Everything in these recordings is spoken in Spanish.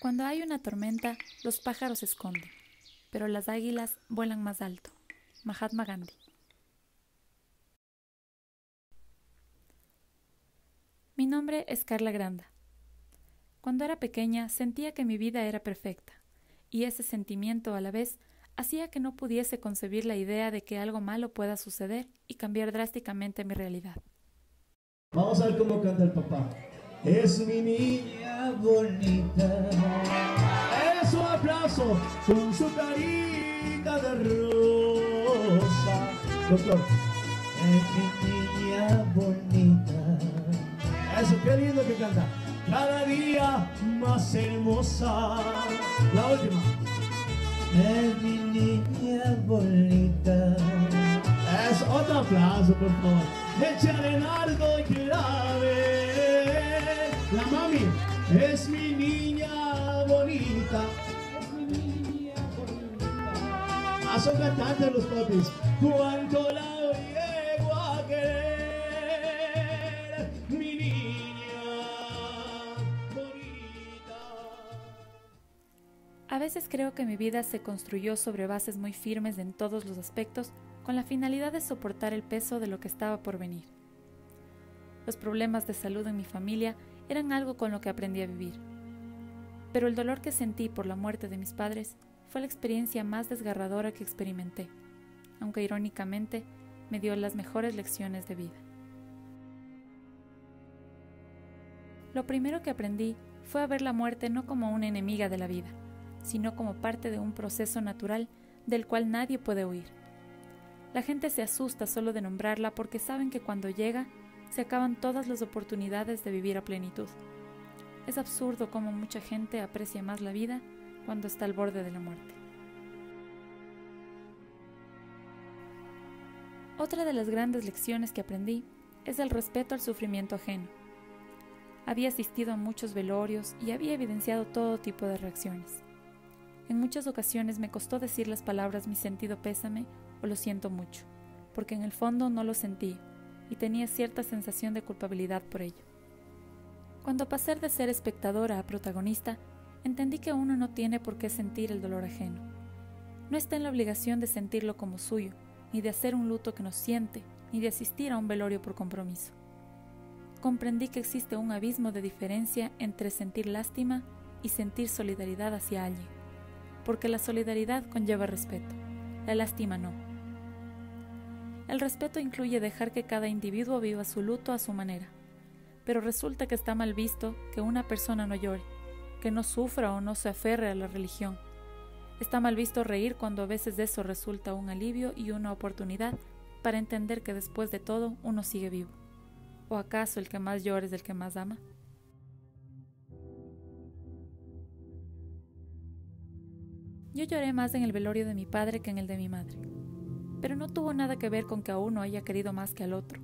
Cuando hay una tormenta, los pájaros se esconden, pero las águilas vuelan más alto. Mahatma Gandhi. Mi nombre es Carla Granda. Cuando era pequeña sentía que mi vida era perfecta, y ese sentimiento a la vez hacía que no pudiese concebir la idea de que algo malo pueda suceder y cambiar drásticamente mi realidad. Vamos a ver cómo canta el papá. Es mi niña bonita. Es un aplauso con su carita de rosa. Doctor. Es mi niña bonita. Eso, qué lindo que canta. Cada día más hermosa. La última. Es mi niña bonita. Es otro aplauso, por favor. Échale nardo y clave. La mami es mi niña bonita. Es mi niña bonita. Son cantantes los papis. Cuánto la llego a querer, mi niña bonita. A veces creo que mi vida se construyó sobre bases muy firmes en todos los aspectos, con la finalidad de soportar el peso de lo que estaba por venir. Los problemas de salud en mi familia eran algo con lo que aprendí a vivir. Pero el dolor que sentí por la muerte de mis padres fue la experiencia más desgarradora que experimenté, aunque irónicamente me dio las mejores lecciones de vida. Lo primero que aprendí fue a ver la muerte no como una enemiga de la vida, sino como parte de un proceso natural del cual nadie puede huir. La gente se asusta solo de nombrarla porque saben que cuando llega, se acaban todas las oportunidades de vivir a plenitud. Es absurdo cómo mucha gente aprecia más la vida cuando está al borde de la muerte. Otra de las grandes lecciones que aprendí es el respeto al sufrimiento ajeno. Había asistido a muchos velorios y había evidenciado todo tipo de reacciones. En muchas ocasiones me costó decir las palabras mi sentido pésame o lo siento mucho, porque en el fondo no lo sentía y tenía cierta sensación de culpabilidad por ello. Cuando pasé de ser espectadora a protagonista, entendí que uno no tiene por qué sentir el dolor ajeno. No está en la obligación de sentirlo como suyo, ni de hacer un luto que no siente, ni de asistir a un velorio por compromiso. Comprendí que existe un abismo de diferencia entre sentir lástima y sentir solidaridad hacia alguien, porque la solidaridad conlleva respeto, la lástima no. El respeto incluye dejar que cada individuo viva su luto a su manera, pero resulta que está mal visto que una persona no llore, que no sufra o no se aferre a la religión. Está mal visto reír cuando a veces de eso resulta un alivio y una oportunidad para entender que después de todo uno sigue vivo. ¿O acaso el que más llora es el que más ama? Yo lloré más en el velorio de mi padre que en el de mi madre, pero no tuvo nada que ver con que a uno haya querido más que al otro.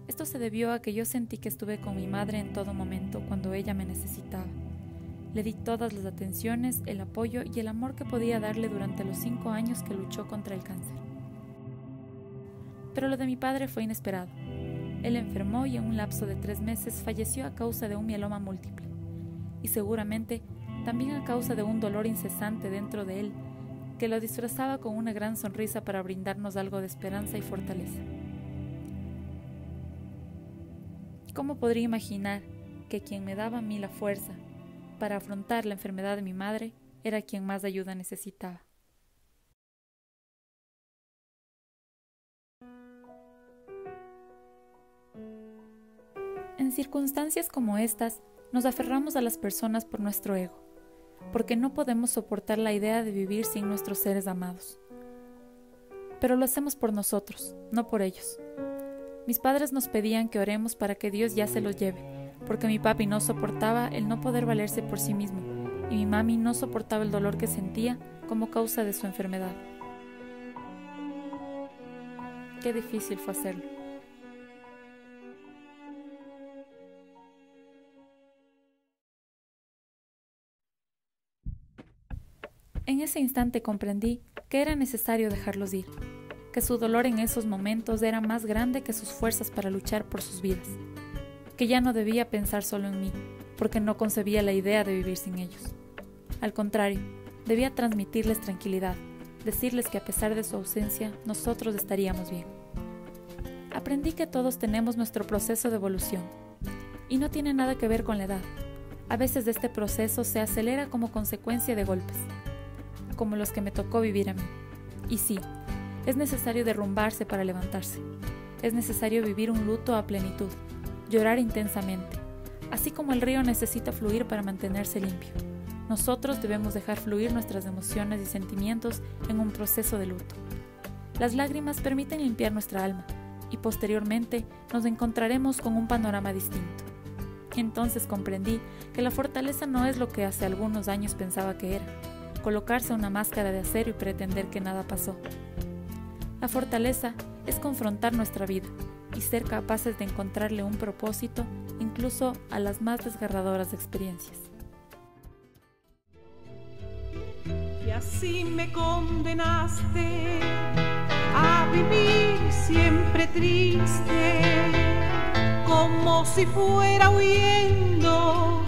Esto se debió a que yo sentí que estuve con mi madre en todo momento cuando ella me necesitaba. Le di todas las atenciones, el apoyo y el amor que podía darle durante los 5 años que luchó contra el cáncer. Pero lo de mi padre fue inesperado. Él enfermó y en un lapso de 3 meses falleció a causa de un mieloma múltiple, y seguramente también a causa de un dolor incesante dentro de él, que lo disfrazaba con una gran sonrisa para brindarnos algo de esperanza y fortaleza. ¿Cómo podría imaginar que quien me daba a mí la fuerza para afrontar la enfermedad de mi madre era quien más ayuda necesitaba? En circunstancias como estas, nos aferramos a las personas por nuestro ego, porque no podemos soportar la idea de vivir sin nuestros seres amados. Pero lo hacemos por nosotros, no por ellos. Mis padres nos pedían que oremos para que Dios ya se los lleve, porque mi papi no soportaba el no poder valerse por sí mismo, y mi mami no soportaba el dolor que sentía como causa de su enfermedad. Qué difícil fue hacerlo. En ese instante comprendí que era necesario dejarlos ir, que su dolor en esos momentos era más grande que sus fuerzas para luchar por sus vidas, que ya no debía pensar solo en mí, porque no concebía la idea de vivir sin ellos. Al contrario, debía transmitirles tranquilidad, decirles que a pesar de su ausencia, nosotros estaríamos bien. Aprendí que todos tenemos nuestro proceso de evolución, y no tiene nada que ver con la edad. A veces este proceso se acelera como consecuencia de golpes, como los que me tocó vivir a mí. Y sí, es necesario derrumbarse para levantarse. Es necesario vivir un luto a plenitud, llorar intensamente. Así como el río necesita fluir para mantenerse limpio, nosotros debemos dejar fluir nuestras emociones y sentimientos en un proceso de luto. Las lágrimas permiten limpiar nuestra alma y posteriormente nos encontraremos con un panorama distinto. Entonces comprendí que la fortaleza no es lo que hace algunos años pensaba que era, colocarse una máscara de acero y pretender que nada pasó. La fortaleza es confrontar nuestra vida y ser capaces de encontrarle un propósito incluso a las más desgarradoras experiencias. Y así me condenaste a vivir siempre triste, como si fuera huyendo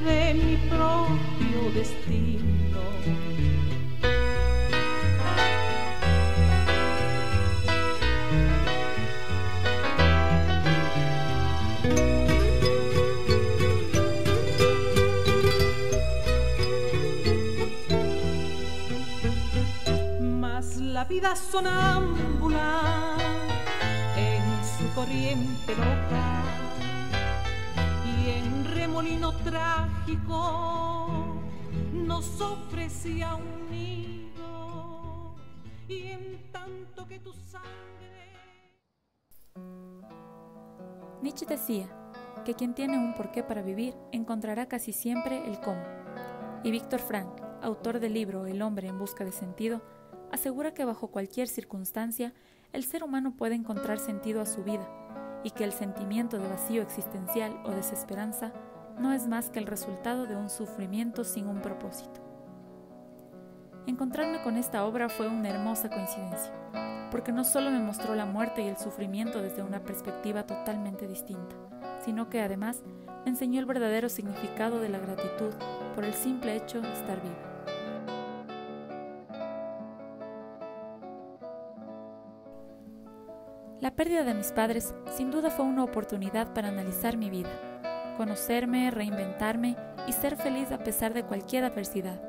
de mi propio destino. La vida sonámbula en su corriente loca y en remolino trágico nos ofrecía un nido, y en tanto que tu sangre... Nietzsche decía que quien tiene un porqué para vivir encontrará casi siempre el cómo. Y Víctor Frankl, autor del libro El hombre en busca de sentido, asegura que bajo cualquier circunstancia el ser humano puede encontrar sentido a su vida y que el sentimiento de vacío existencial o desesperanza no es más que el resultado de un sufrimiento sin un propósito. Encontrarme con esta obra fue una hermosa coincidencia, porque no solo me mostró la muerte y el sufrimiento desde una perspectiva totalmente distinta, sino que además me enseñó el verdadero significado de la gratitud por el simple hecho de estar viva. La pérdida de mis padres sin duda fue una oportunidad para analizar mi vida, conocerme, reinventarme y ser feliz a pesar de cualquier adversidad.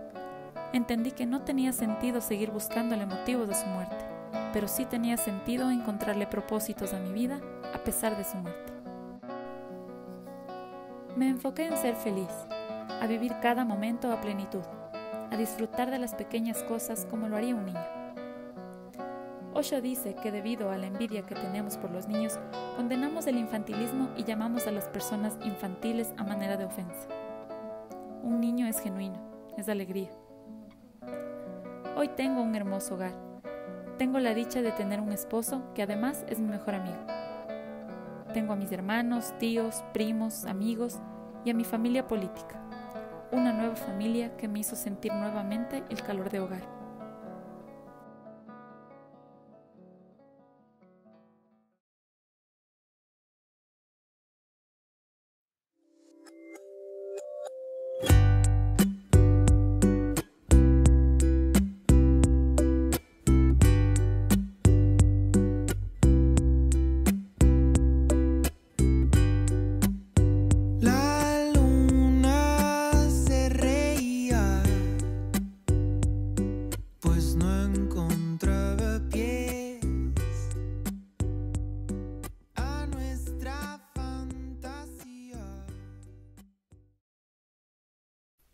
Entendí que no tenía sentido seguir buscándole motivos de su muerte, pero sí tenía sentido encontrarle propósitos a mi vida a pesar de su muerte. Me enfoqué en ser feliz, a vivir cada momento a plenitud, a disfrutar de las pequeñas cosas como lo haría un niño. Osho dice que debido a la envidia que tenemos por los niños, condenamos el infantilismo y llamamos a las personas infantiles a manera de ofensa. Un niño es genuino, es alegría. Hoy tengo un hermoso hogar. Tengo la dicha de tener un esposo que además es mi mejor amigo. Tengo a mis hermanos, tíos, primos, amigos y a mi familia política. Una nueva familia que me hizo sentir nuevamente el calor de hogar.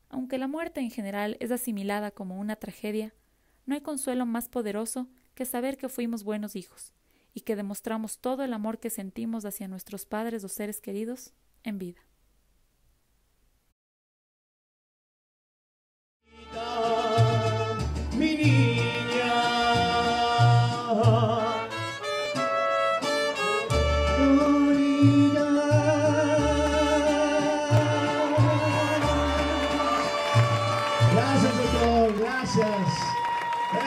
Aunque la muerte en general es asimilada como una tragedia, no hay consuelo más poderoso que saber que fuimos buenos hijos y que demostramos todo el amor que sentimos hacia nuestros padres o seres queridos en vida. Mi niña, gracias, doctor, gracias.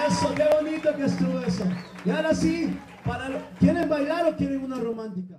Eso, qué bonito que estuvo eso. Y ahora sí, ¿quieren bailar o quieren una romántica?